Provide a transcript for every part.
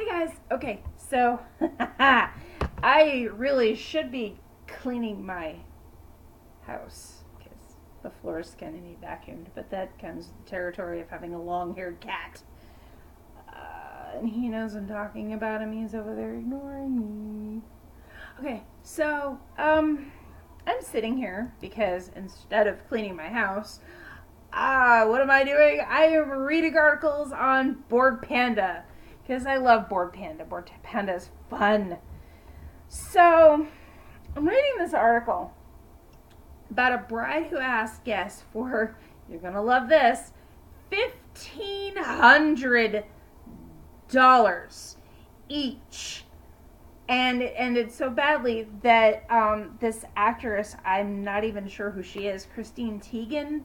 Hi guys. Okay, so I really should be cleaning my house because the floor is going to need vacuumed, but that comes with the territory of having a long-haired cat. And he knows I'm talking about him. He's over there ignoring me. Okay, so I'm sitting here because instead of cleaning my house, what am I doing? I am reading articles on Bored Panda because I love Bored Panda. Bored Panda is fun. So I'm reading this article about a bride who asked guests for, you're gonna love this, $1,500 each. And it's so badly that this actress, I'm not even sure who she is, Christine Teigen,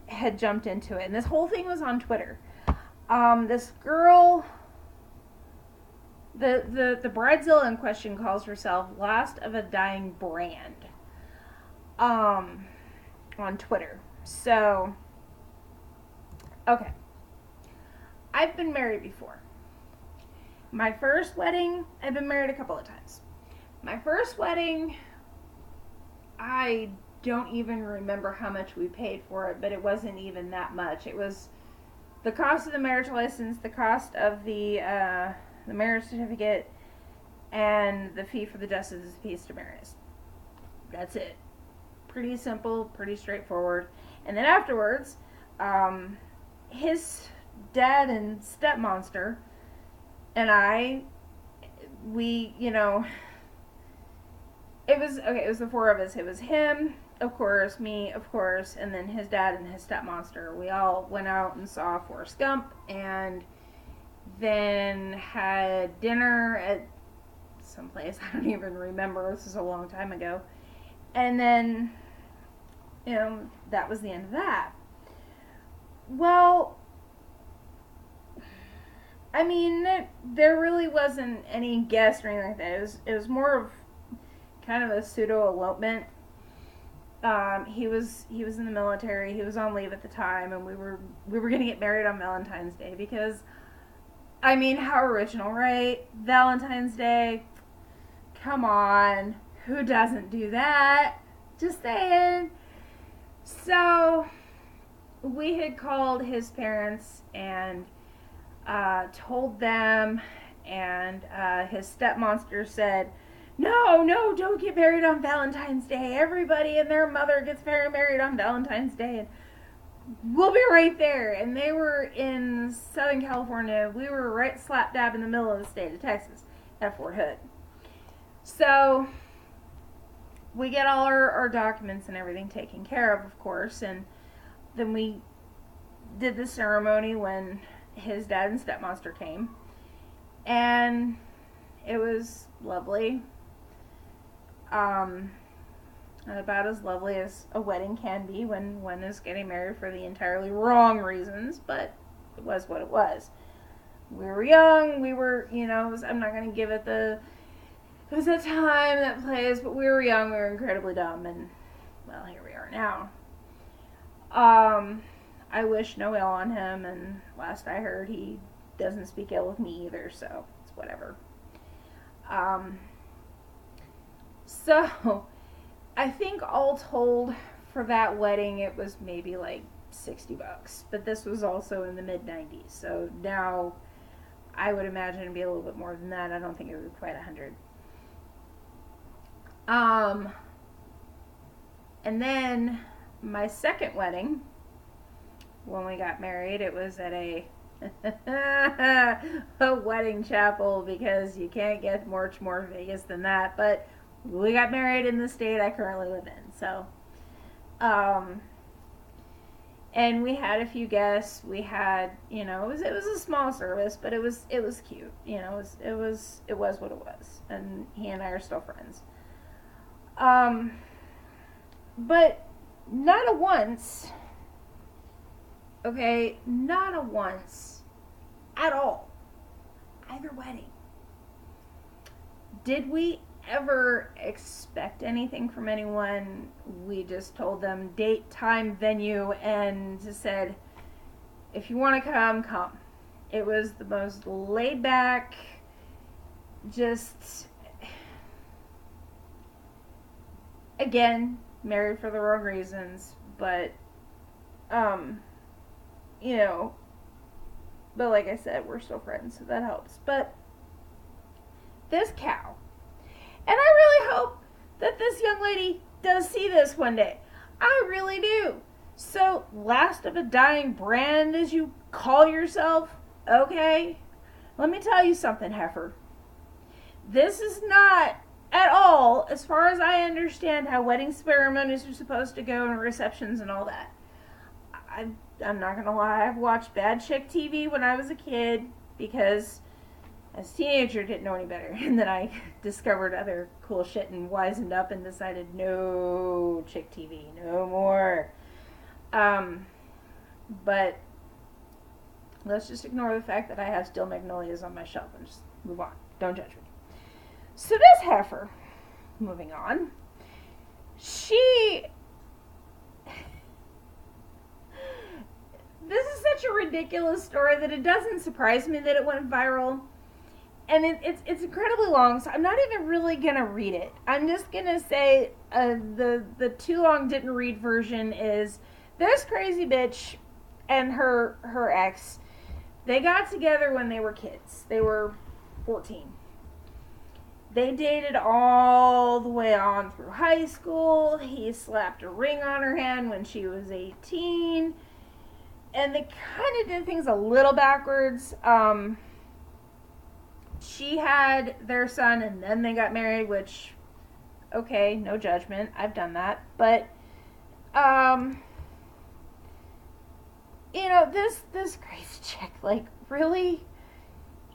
had jumped into it. And this whole thing was on Twitter. This girl, the Bridezilla in question calls herself Last of a Dying Brand on Twitter. So, okay. I've been married before. My first wedding, I've been married a couple of times. My first wedding, I don't even remember how much we paid for it, but it wasn't even that much. It was the cost of the marriage license, the cost of the marriage certificate, and the fee for the justice of the peace to marry us. That's it. Pretty simple, pretty straightforward. And then afterwards, his dad and stepmonster and it was the four of us. It was him, of course, me, of course, and then his dad and his stepmonster. We all went out and saw Forrest Gump and then had dinner at someplace. I don't even remember. This is a long time ago. And then, that was the end of that. Well, I mean, there really wasn't any guest or anything like that. It was more of kind of a pseudo elopement. He was in the military. He was on leave at the time, and we were gonna get married on Valentine's Day because, I mean, how original, right? Valentine's Day. Come on, who doesn't do that? Just saying. So we had called his parents and told them, and his stepmonster said, no, don't get married on Valentine's Day. Everybody and their mother gets married on Valentine's Day, and we'll be right there. And they were in Southern California. We were right slap dab in the middle of the state of Texas at Fort Hood. So we get all our documents and everything taken care of course, and then we did the ceremony when his dad and stepmonster came, and it was lovely. About as lovely as a wedding can be when one is getting married for the entirely wrong reasons, but it was what it was. We were young, I'm not going to give it it was that time, that place, but we were young, we were incredibly dumb, and, well, here we are now. I wish no ill on him, and last I heard, he doesn't speak ill of me either, so it's whatever. So, I think all told for that wedding, it was maybe like $60, but this was also in the mid-90s, so now I would imagine it'd be a little bit more than that. I don't think it would be quite 100. And then my second wedding, when we got married, it was at a wedding chapel, because you can't get much more Vegas than that, but we got married in the state I currently live in. So, and we had a few guests. We had, it was a small service, but it was cute. It was what it was, and he and I are still friends. But not a once, okay, not a once at all, either wedding, did we ever expect anything from anyone. We just told them date, time, venue, and just said, if you want to come, come. It was the most laid back, just, again, married for the wrong reasons, but, you know, but like I said, we're still friends, so that helps. But this cow, and I really hope that this young lady does see this one day. I really do. So, last of a dying brand, as you call yourself, okay? Let me tell you something, heifer. This is not at all, as far as I understand, how wedding ceremonies are supposed to go and receptions and all that. I'm not gonna lie, I've watched bad chick TV when I was a kid because as a teenager didn't know any better. And then I discovered other cool shit and wisened up and decided no chick TV, no more. But let's just ignore the fact that I have Steel Magnolias on my shelf and just move on. Don't judge me. So this heifer, moving on, this is such a ridiculous story that it doesn't surprise me that it went viral. And it's incredibly long, so I'm not even really going to read it. I'm just going to say the too long didn't read version is this crazy bitch and her ex, they got together when they were kids. They were 14. They dated all the way on through high school. He slapped a ring on her hand when she was 18. And they kind of did things a little backwards. She had their son and then they got married, which, okay, no judgment. I've done that. But, you know, this crazy chick, like, really,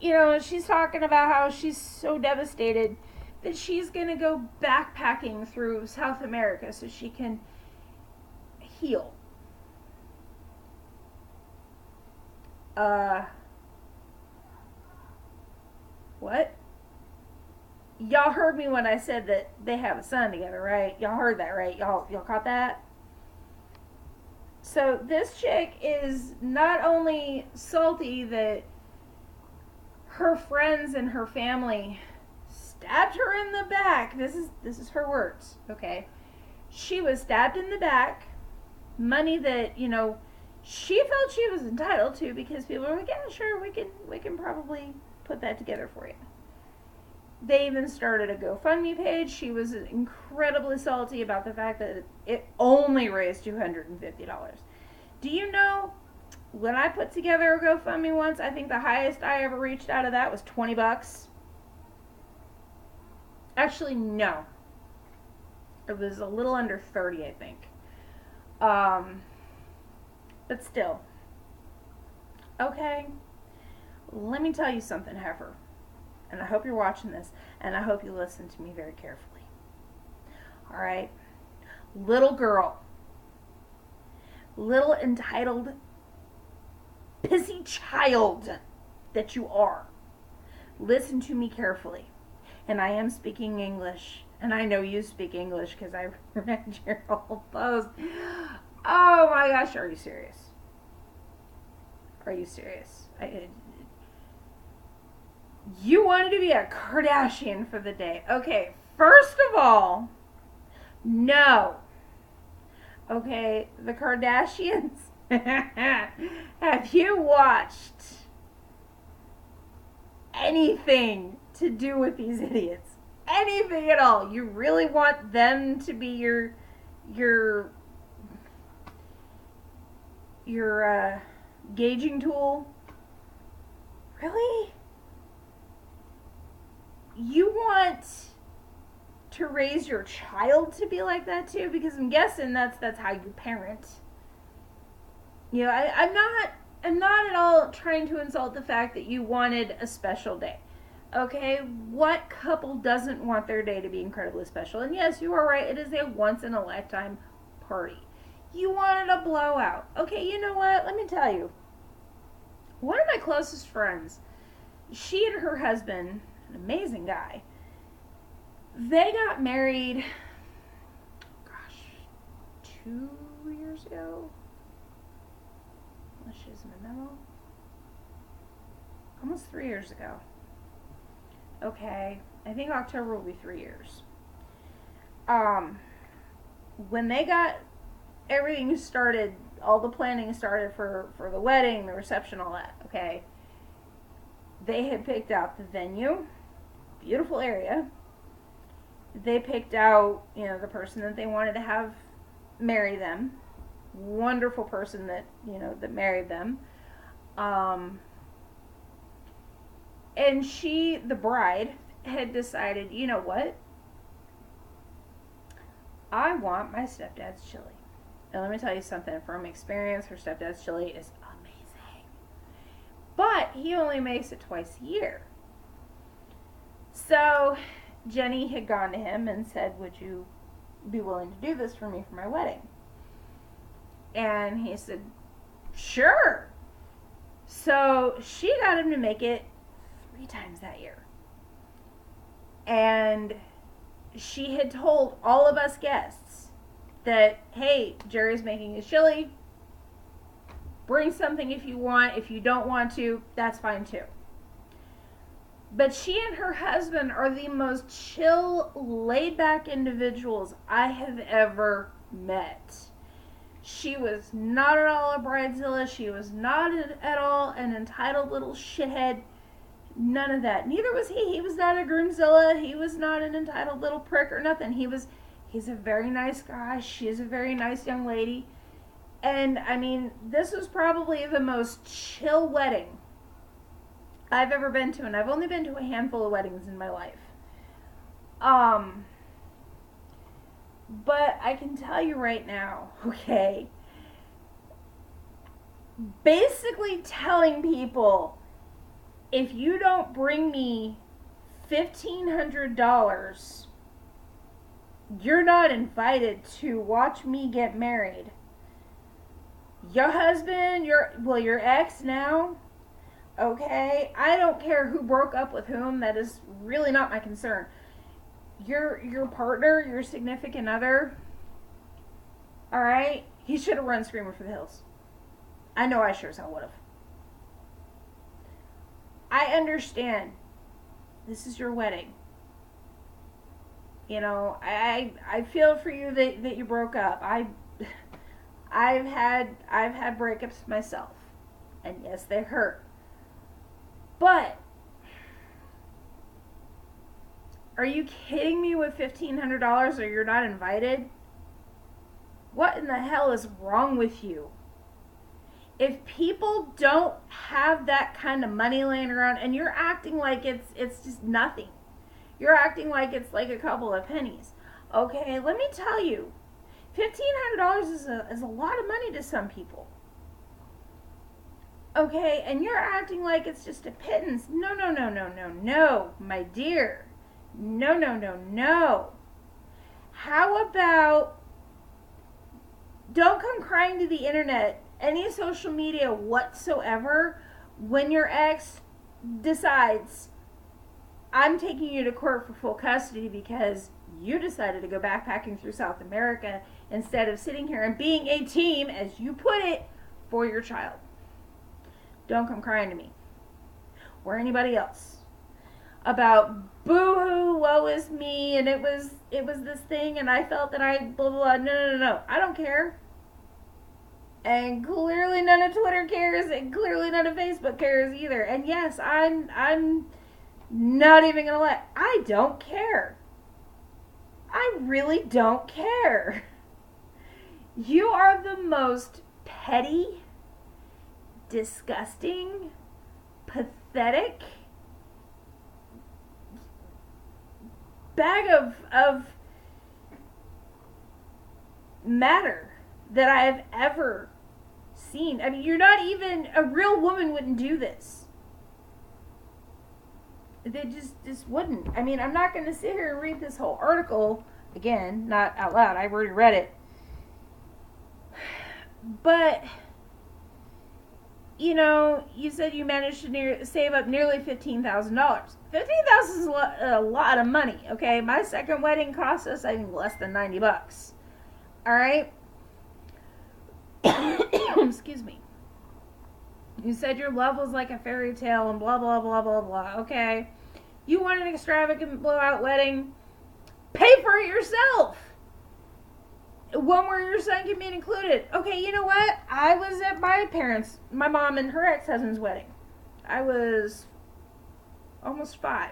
you know, she's talking about how she's so devastated that she's going to go backpacking through South America so she can heal. What? Y'all heard me when I said that they have a son together, right? Y'all heard that, right? Y'all caught that? So this chick is not only salty that her friends and her family stabbed her in the back. This is her words, okay? She was stabbed in the back. Money that, you know, she felt she was entitled to because people were like, yeah, sure, we can probably put that together for you. They even started a GoFundMe page. She was incredibly salty about the fact that it only raised $250. Do you know, when I put together a GoFundMe once, I think the highest I ever reached out of that was $20. Actually, no. It was a little under 30, I think. But still. Okay. Let me tell you something, heifer. And I hope you're watching this. And I hope you listen to me very carefully. Alright? Little girl. Little entitled pissy child that you are. Listen to me carefully. And I am speaking English. And I know you speak English because I read your whole post. Oh my gosh, are you serious? Are you serious? You wanted to be a Kardashian for the day. Okay, first of all, no. Okay, the Kardashians. Have you watched anything to do with these idiots? Anything at all? You really want them to be your gauging tool? Really? You want to raise your child to be like that too? Because I'm guessing that's how you parent. You know, I'm not at all trying to insult the fact that you wanted a special day. Okay, what couple doesn't want their day to be incredibly special? And yes, you are right, it is a once-in-a-lifetime party. You wanted a blowout. Okay, you know what? Let me tell you. One of my closest friends, she and her husband, an amazing guy, they got married, 2 years ago? Unless she's in the memo. almost 3 years ago. Okay, I think October will be 3 years. When they got everything started, all the planning started for the wedding, the reception, all that, okay, they had picked out the venue, beautiful area. They picked out, the person that they wanted to have marry them. Wonderful person that, that married them. And she, the bride, had decided, you know what? I want my stepdad's chili. And let me tell you something, from experience, her stepdad's chili is amazing. But he only makes it twice a year. So Jenny had gone to him and said, would you be willing to do this for me for my wedding? And he said, sure. So she got him to make it 3 times that year. And she had told all of us guests that, hey, Jerry's making his chili. Bring something if you want. If you don't want to, that's fine too. But she and her husband are the most chill, laid-back individuals I have ever met. She was not at all a Bridezilla. She was not at all an entitled little shithead. None of that. Neither was he. He was not a Groomzilla. He was not an entitled little prick or nothing. He's a very nice guy. She is a very nice young lady. And, I mean, this was probably the most chill wedding I've ever been to. And I've only been to a handful of weddings in my life. But I can tell you right now, okay, basically telling people, if you don't bring me $1,500, you're not invited to watch me get married. Your husband, your ex now, okay, I don't care who broke up with whom, that is really not my concern. Your partner, your significant other, all right, he should have run screaming for the hills. I know I sure as hell would have. I understand. This is your wedding. I feel for you that you broke up. I've had breakups myself, and yes, they hurt. But are you kidding me with $1,500 or you're not invited? What in the hell is wrong with you? If people don't have that kind of money laying around and you're acting like it's just nothing. You're acting like it's like a couple of pennies. Okay, let me tell you, $1,500 is a lot of money to some people. Okay, and you're acting like it's just a pittance. No, my dear. No. How about, don't come crying to the internet, any social media whatsoever, when your ex decides, I'm taking you to court for full custody because you decided to go backpacking through South America instead of sitting here and being a team, as you put it, for your child. Don't come crying to me or anybody else about boo-hoo, woe is me, and it was this thing, and I felt that I blah blah blah. No. I don't care. And clearly none of Twitter cares, and clearly none of Facebook cares either. And yes, I'm not even gonna let. I don't care. I really don't care. You are the most petty, disgusting, pathetic bag of matter that I have ever seen. I mean, you're not even, a real woman wouldn't do this. They just wouldn't. I mean, I'm not going to sit here and read this whole article again, not out loud. I've already read it. But, you said you managed to save up nearly $15,000. $15,000 is a lot of money, okay? My second wedding cost us, I think, less than $90. All right? Excuse me. You said your love was like a fairy tale and blah, blah, blah, blah, blah. Okay. You want an extravagant blowout wedding? Pay for it yourself. One where your son can be included. Okay, you know what? I was at my mom and her ex-husband's wedding. I was almost 5.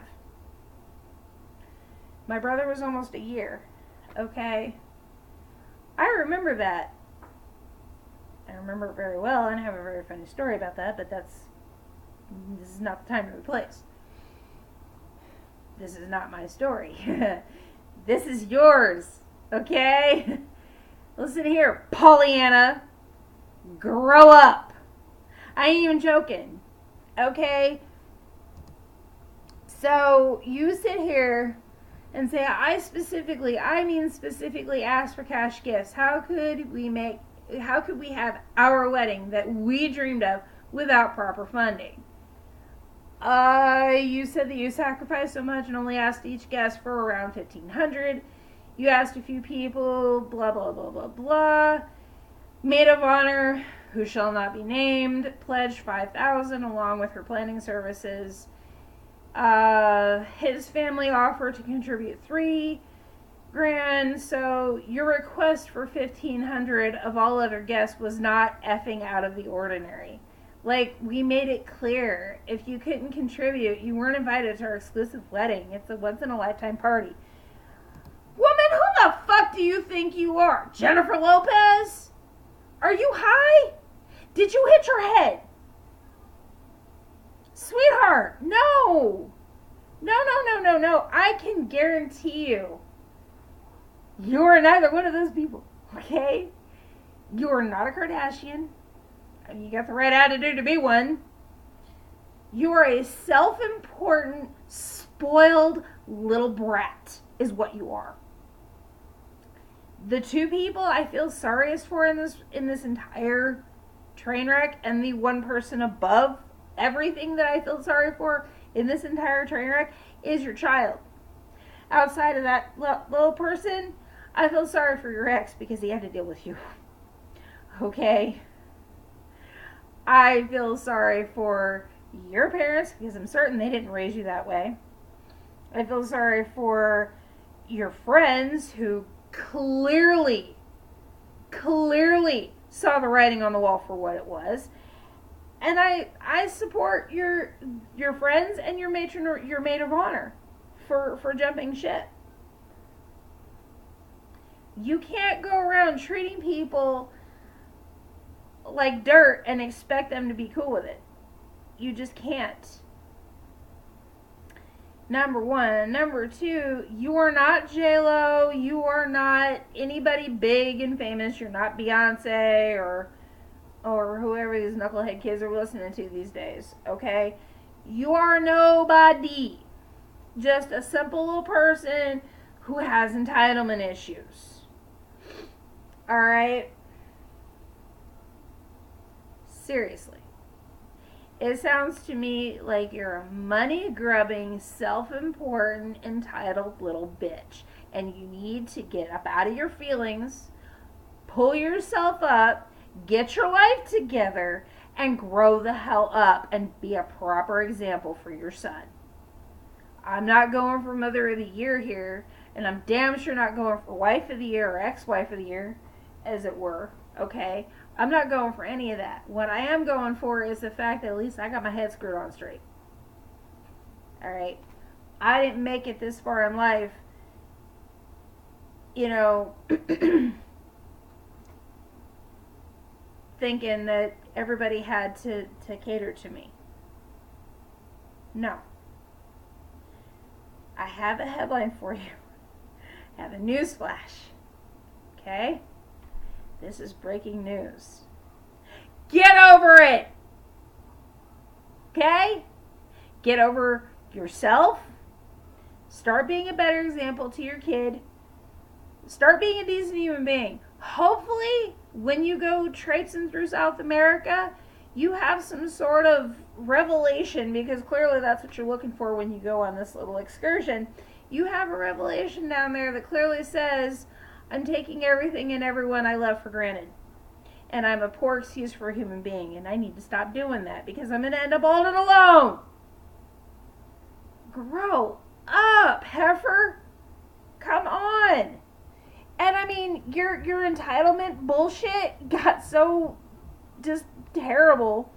My brother was almost a year. Okay? I remember that. I remember it very well, and I have a very funny story about that, but this is not the time or the place. This is not my story. This is yours. Okay? Listen here, Pollyanna. Grow up. I ain't even joking. Okay? So, you sit here and say, I mean specifically asked for cash gifts. How could we have our wedding that we dreamed of without proper funding? You said that you sacrificed so much and only asked each guest for around $1,500. You asked a few people, blah, blah, blah, blah, blah. Maid of honor, who shall not be named, pledged $5,000 along with her planning services. His family offered to contribute $3,000. So your request for $1,500 of all other guests was not effing out of the ordinary. Like, we made it clear, if you couldn't contribute, you weren't invited to our exclusive wedding. It's a once-in-a-lifetime party. Woman, who the fuck do you think you are? Jennifer Lopez? Are you high? Did you hit your head? Sweetheart, no. No. I can guarantee you, you are neither one of those people, okay? You are not a Kardashian. You got the right attitude to be one. You are a self-important, spoiled little brat, is what you are. The two people I feel sorriest for in this entire train wreck, and the one person above everything that I feel sorry for in this entire train wreck, is your child. Outside of that little person, I feel sorry for your ex because he had to deal with you. Okay? I feel sorry for your parents because I'm certain they didn't raise you that way. I feel sorry for your friends who clearly saw the writing on the wall for what it was. And I support your friends and your maid of honor for jumping ship. You can't go around treating people like dirt and expect them to be cool with it. You just can't. Number one. Number two, you are not J-Lo. You are not anybody big and famous. You're not Beyonce or whoever these knucklehead kids are listening to these days, okay? You are nobody. Just a simple little person who has entitlement issues. Alright? Seriously. It sounds to me like you're a money-grubbing, self-important, entitled little bitch. And you need to get up out of your feelings, pull yourself up, get your life together, and grow the hell up and be a proper example for your son. I'm not going for Mother of the Year here, and I'm damn sure not going for Wife of the Year or Ex-Wife of the Year, as it were, okay? I'm not going for any of that. What I am going for is the fact that at least I got my head screwed on straight. Alright? I didn't make it this far in life, thinking that everybody had to cater to me. No. I have a headline for you. I have a news flash. Okay? This is breaking news. Get over it! Okay? Get over yourself. Start being a better example to your kid. Start being a decent human being. Hopefully, when you go traipsing through South America, you have some sort of revelation, because clearly that's what you're looking for when you go on this little excursion. You have a revelation down there that clearly says, I'm taking everything and everyone I love for granted. and I'm a poor excuse for a human being, and I need to stop doing that because I'm going to end up all alone. Grow up, heifer. Come on. And I mean, your entitlement bullshit got so just terrible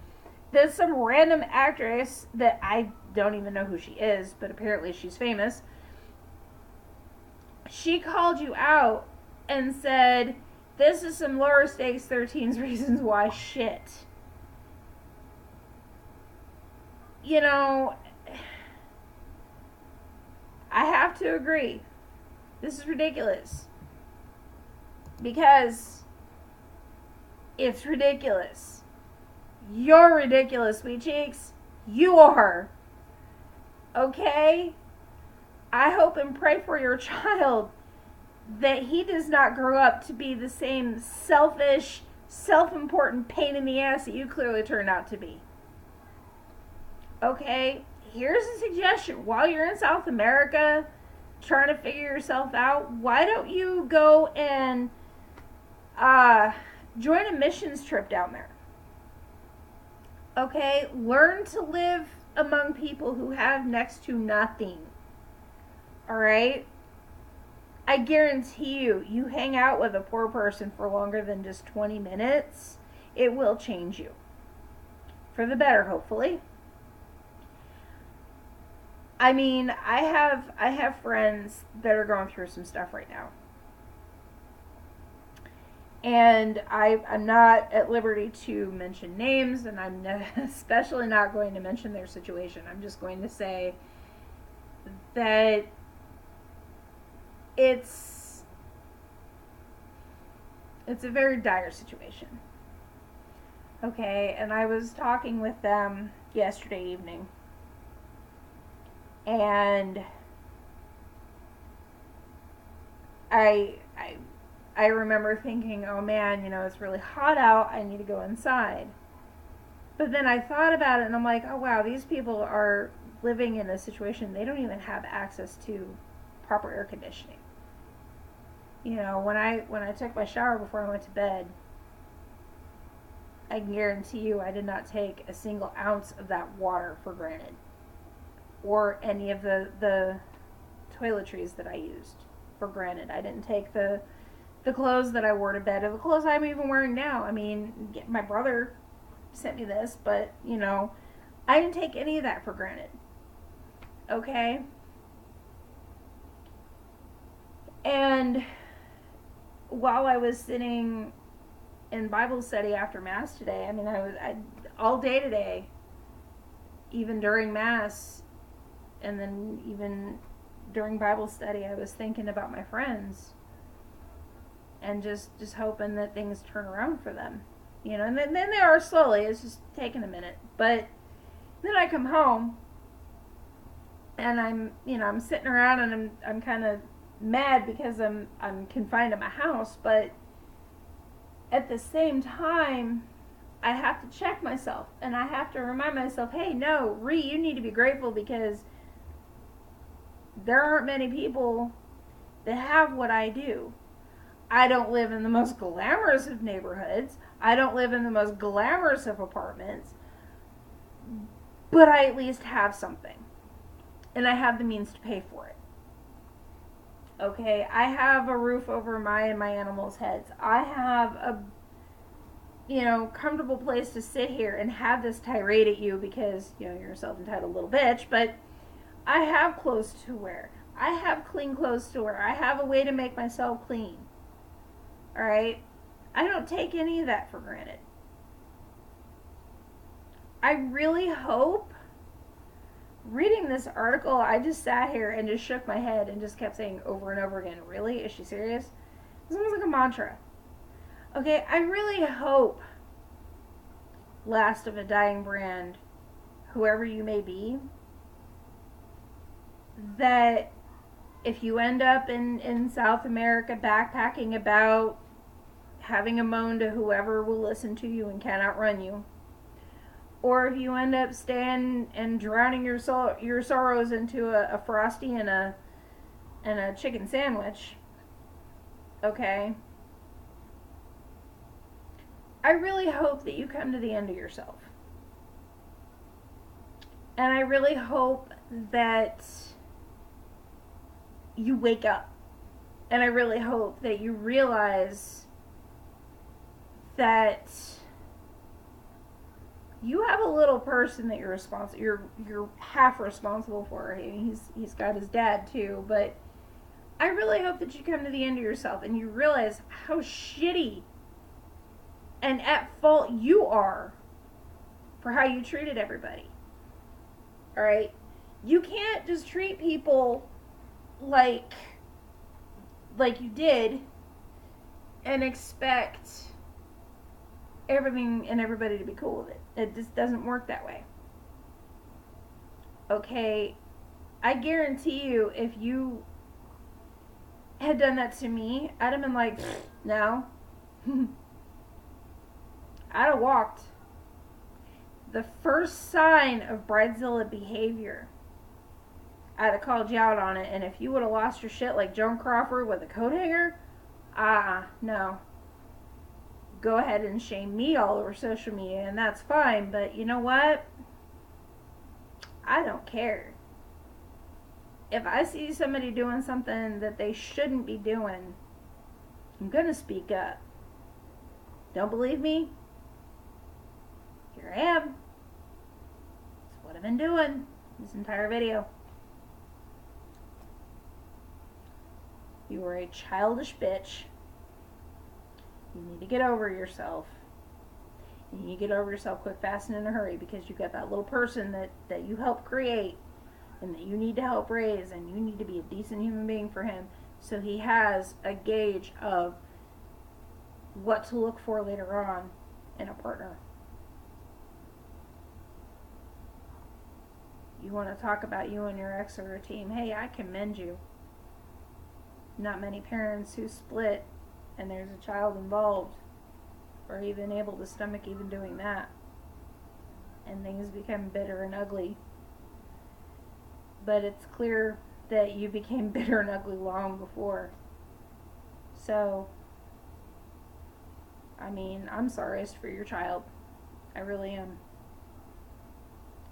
that some random actress that I don't even know who she is, but apparently she's famous, she called you out and said, this is some lower stakes 13 reasons why shit. You know, I have to agree. This is ridiculous. Because it's ridiculous. You're ridiculous, sweet cheeks. You are. Okay? I hope and pray for your child that he does not grow up to be the same selfish, self-important pain in the ass that you clearly turned out to be. Okay? Here's a suggestion. While you're in South America trying to figure yourself out, why don't you go and join a missions trip down there? Okay? Learn to live among people who have next to nothing. Alright? I guarantee you, you hang out with a poor person for longer than just 20 minutes, it will change you. For the better, hopefully. I mean, I have friends that are going through some stuff right now. And I'm not at liberty to mention names, and I'm especially not going to mention their situation. I'm just going to say that it's a very dire situation. Okay, and I was talking with them yesterday evening. And I remember thinking, oh man, you know, it's really hot out, I need to go inside. But then I thought about it and I'm like, oh wow, these people are living in a situation they don't even have access to proper air conditioning. You know, when I took my shower before I went to bed, I can guarantee you I did not take a single ounce of that water for granted. Or any of the toiletries that I used for granted. I didn't take the clothes that I wore to bed, or the clothes I'm even wearing now. I mean, my brother sent me this, but, you know, I didn't take any of that for granted. Okay? And while I was sitting in Bible study after Mass today, I mean, I all day today, even during Mass, and then even during Bible study, I was thinking about my friends and just hoping that things turn around for them. You know, and then they are slowly. It's just taking a minute. But then I come home and I'm sitting around and I'm kind of mad because I'm confined to my house, but at the same time, I have to check myself and I have to remind myself, hey, no, you need to be grateful because there aren't many people that have what I do. I don't live in the most glamorous of neighborhoods. I don't live in the most glamorous of apartments. But I at least have something. And I have the means to pay for it. Okay, I have a roof over my and my animals' heads. I have a, comfortable place to sit here and have this tirade at you because, you're a self-entitled little bitch, but I have clothes to wear. I have clean clothes to wear. I have a way to make myself clean. Alright? I don't take any of that for granted. I really hope, reading this article, I just sat here and just shook my head and just kept saying over and over again, really? Is she serious? This sounds like a mantra. Okay, I really hope, last of a dying brand, whoever you may be, that if you end up in South America backpacking about, having a moan to whoever will listen to you and can outrun you, or if you end up staying and drowning your sorrows into a Frosty and a chicken sandwich, okay, I really hope that you come to the end of yourself. And I really hope that you wake up. And I really hope that you realize that you have a little person that you're half responsible for. He's got his dad too, but I really hope that you come to the end of yourself and you realize how shitty and at fault you are for how you treated everybody. All right? You can't just treat people like you did and expect everything and everybody to be cool with it. It just doesn't work that way. Okay? I guarantee you, if you had done that to me, I'd have been like, no. I'd have walked. The first sign of Bridezilla behavior, I'd have called you out on it. And if you would have lost your shit like Joan Crawford with a coat hanger, no. Go ahead and shame me all over social media, and that's fine. But you know what? I don't care. If I see somebody doing something that they shouldn't be doing, I'm going to speak up. Don't believe me? Here I am. That's what I've been doing this entire video. You are a childish bitch. You need to get over yourself. And you need to get over yourself quick, fast, and in a hurry, because you've got that little person that you helped create and that you need to help raise, and you need to be a decent human being for him so he has a gauge of what to look for later on in a partner. You want to talk about you and your ex or a team? Hey, I commend you. Not many parents who split and there's a child involved are even able to stomach even doing that. And things become bitter and ugly. But it's clear that you became bitter and ugly long before. So, I mean, I'm sorriest for your child. I really am.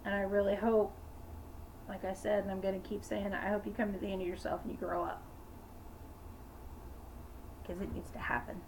And I really hope, like I said, and I'm going to keep saying it, I hope you come to the end of yourself and you grow up. Because it needs to happen.